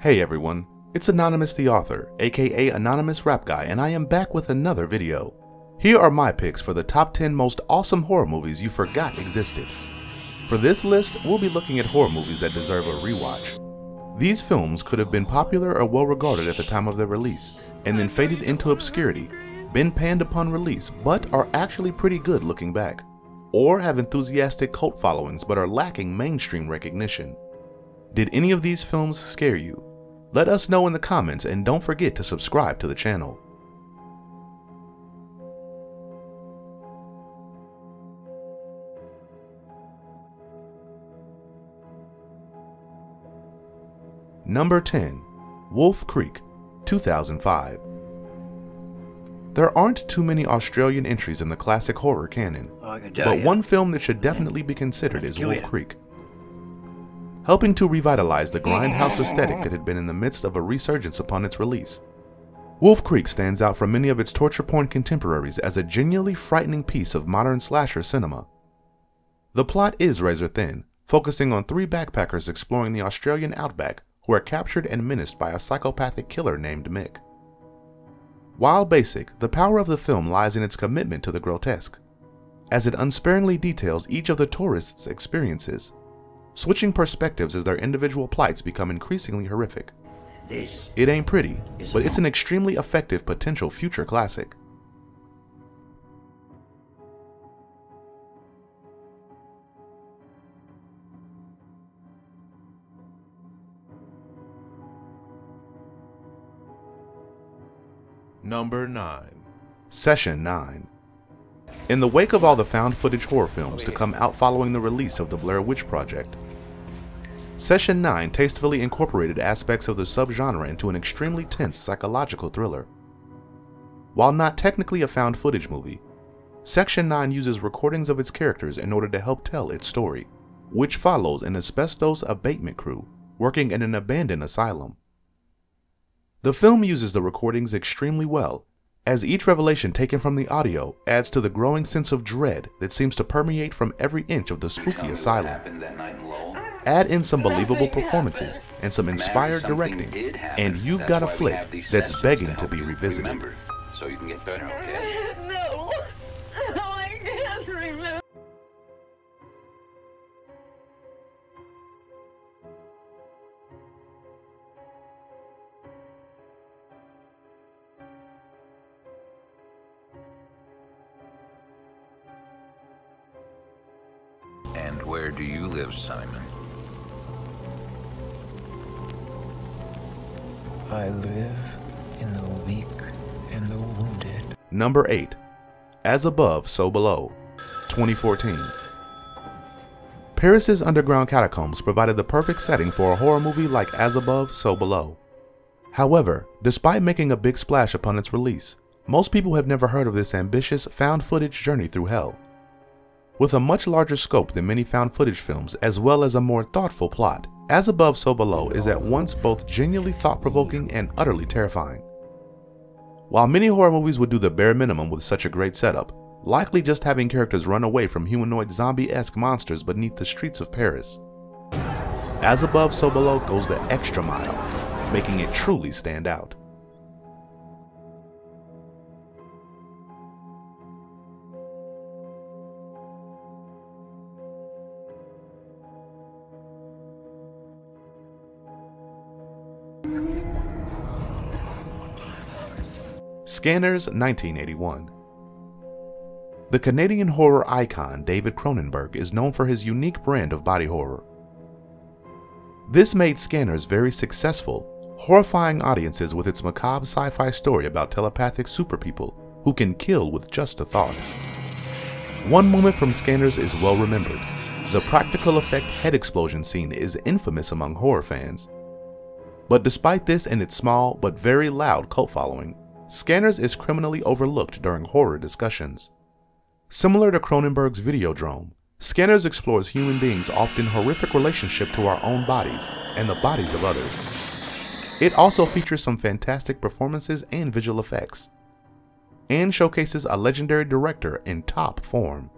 Hey everyone, it's Anonymous the author, aka Anonymous Rap Guy, and I am back with another video. Here are my picks for the top 10 most awesome horror movies you forgot existed. For this list, we'll be looking at horror movies that deserve a rewatch. These films could have been popular or well regarded at the time of their release, and then faded into obscurity, been panned upon release, but are actually pretty good looking back, or have enthusiastic cult followings but are lacking mainstream recognition. Did any of these films scare you? Let us know in the comments, and don't forget to subscribe to the channel. Number 10. Wolf Creek, 2005. There aren't too many Australian entries in the classic horror canon, but one film that should definitely be considered is Wolf Creek. Helping to revitalize the grindhouse aesthetic that had been in the midst of a resurgence upon its release, Wolf Creek stands out from many of its torture porn contemporaries as a genuinely frightening piece of modern slasher cinema. The plot is razor thin, focusing on three backpackers exploring the Australian outback who are captured and menaced by a psychopathic killer named Mick. While basic, the power of the film lies in its commitment to the grotesque, as it unsparingly details each of the tourists' experiences, switching perspectives as their individual plights become increasingly horrific. It ain't pretty, but it's an extremely effective potential future classic. Number 9. Session 9. In the wake of all the found footage horror films to come out following the release of the Blair Witch Project, Session 9 tastefully incorporated aspects of the subgenre into an extremely tense psychological thriller. While not technically a found footage movie, Section 9 uses recordings of its characters in order to help tell its story, which follows an asbestos abatement crew working in an abandoned asylum. The film uses the recordings extremely well, as each revelation taken from the audio adds to the growing sense of dread that seems to permeate from every inch of the spooky asylum. Add in some believable performances and some inspired directing, and you've got a flick that's begging to be revisited. So you can get better, okay? No, I can't remember. And where do you live, Simon? I live in the weak and the wounded. Number 8. As Above, So Below, 2014. Paris's underground catacombs provided the perfect setting for a horror movie like As Above, So Below. However, despite making a big splash upon its release, most people have never heard of this ambitious found footage journey through hell. With a much larger scope than many found footage films, as well as a more thoughtful plot, As Above, So Below is at once both genuinely thought-provoking and utterly terrifying. While many horror movies would do the bare minimum with such a great setup, likely just having characters run away from humanoid zombie-esque monsters beneath the streets of Paris, As Above, So Below goes the extra mile, making it truly stand out. Scanners, 1981. The Canadian horror icon David Cronenberg is known for his unique brand of body horror. This made Scanners very successful, horrifying audiences with its macabre sci-fi story about telepathic superpeople who can kill with just a thought. One moment from Scanners is well remembered. The practical effect head explosion scene is infamous among horror fans. But despite this and its small but very loud cult following, Scanners is criminally overlooked during horror discussions. Similar to Cronenberg's Videodrome, Scanners explores human beings' often horrific relationship to our own bodies and the bodies of others. It also features some fantastic performances and visual effects, and showcases a legendary director in top form.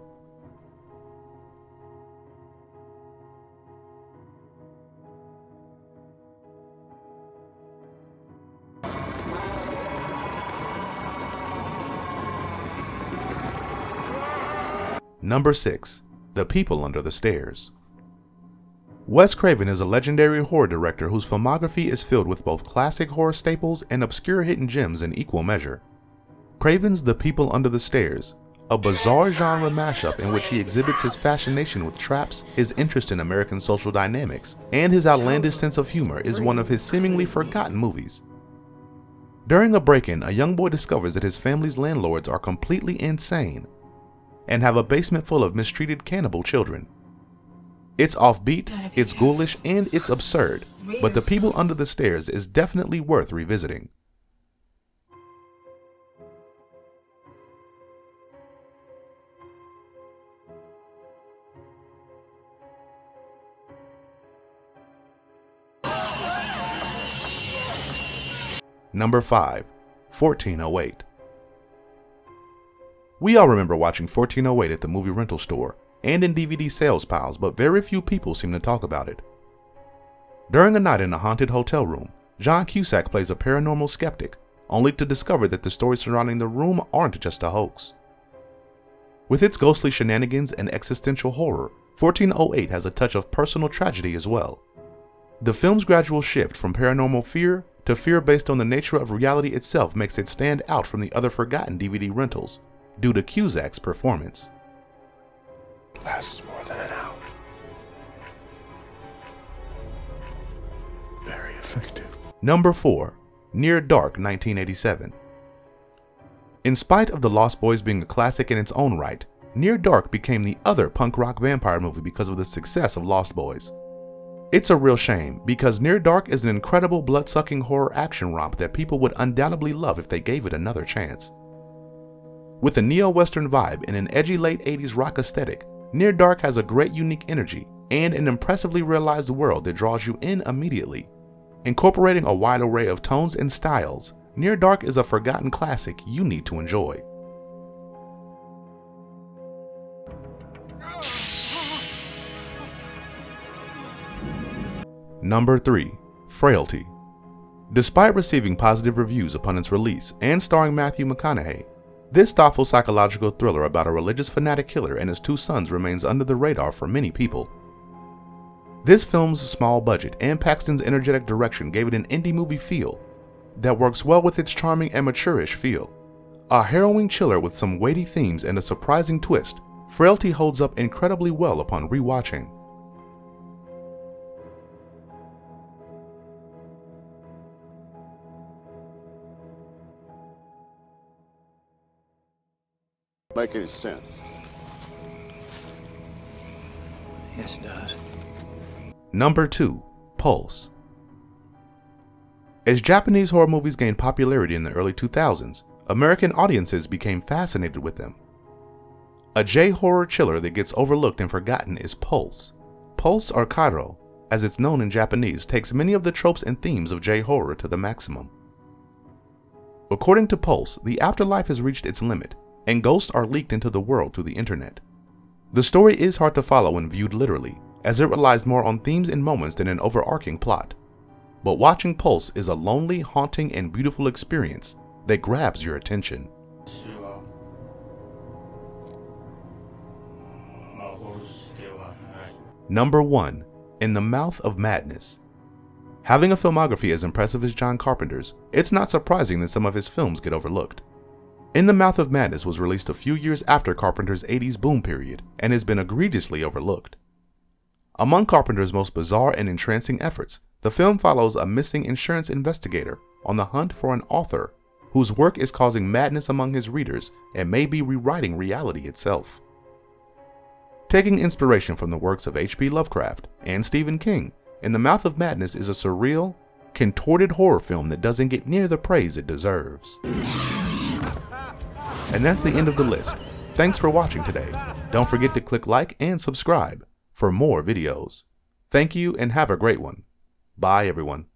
Number 6. The People Under the Stairs. Wes Craven is a legendary horror director whose filmography is filled with both classic horror staples and obscure hidden gems in equal measure. Craven's The People Under the Stairs, a bizarre genre mashup in which he exhibits his fascination with traps, his interest in American social dynamics, and his outlandish sense of humor, is one of his seemingly forgotten movies. During a break-in, a young boy discovers that his family's landlords are completely insane and have a basement full of mistreated cannibal children. It's offbeat, it's ghoulish, and it's absurd, but The People Under the Stairs is definitely worth revisiting. Number 5. 1408. We all remember watching 1408 at the movie rental store and in DVD sales piles, but very few people seem to talk about it. During a night in a haunted hotel room, John Cusack plays a paranormal skeptic, only to discover that the stories surrounding the room aren't just a hoax. With its ghostly shenanigans and existential horror, 1408 has a touch of personal tragedy as well. The film's gradual shift from paranormal fear to fear based on the nature of reality itself makes it stand out from the other forgotten DVD rentals, due to Cusack's performance. Lasts more than an hour. Very effective. Number 4. Near Dark 1987. In spite of The Lost Boys being a classic in its own right, Near Dark became the other punk rock vampire movie because of the success of Lost Boys. It's a real shame, because Near Dark is an incredible blood-sucking horror action romp that people would undoubtedly love if they gave it another chance. With a neo-western vibe and an edgy late 80s rock aesthetic, Near Dark has a great unique energy and an impressively realized world that draws you in immediately. Incorporating a wide array of tones and styles, Near Dark is a forgotten classic you need to enjoy. Number 3. Frailty. Despite receiving positive reviews upon its release and starring Matthew McConaughey, this thoughtful psychological thriller about a religious fanatic killer and his 2 sons remains under the radar for many people. This film's small budget and Paxton's energetic direction gave it an indie movie feel that works well with its charming amateurish feel. A harrowing chiller with some weighty themes and a surprising twist, Frailty holds up incredibly well upon rewatching. Make any sense? Yes, it does. Number 2. Pulse. As Japanese horror movies gained popularity in the early 2000s, American audiences became fascinated with them. A J-horror chiller that gets overlooked and forgotten is Pulse. Pulse, or Kairo, as it's known in Japanese, takes many of the tropes and themes of J-horror to the maximum. According to Pulse, the afterlife has reached its limit, and ghosts are leaked into the world through the internet. The story is hard to follow when viewed literally, as it relies more on themes and moments than an overarching plot. But watching Pulse is a lonely, haunting, and beautiful experience that grabs your attention. Number 1. In the Mouth of Madness. Having a filmography as impressive as John Carpenter's, it's not surprising that some of his films get overlooked. In the Mouth of Madness was released a few years after Carpenter's 80s boom period and has been egregiously overlooked. Among Carpenter's most bizarre and entrancing efforts, the film follows a missing insurance investigator on the hunt for an author whose work is causing madness among his readers and may be rewriting reality itself. Taking inspiration from the works of H.P. Lovecraft and Stephen King, In the Mouth of Madness is a surreal, contorted horror film that doesn't get near the praise it deserves. And that's the end of the list. Thanks for watching today. Don't forget to click like and subscribe for more videos. Thank you and have a great one. Bye everyone.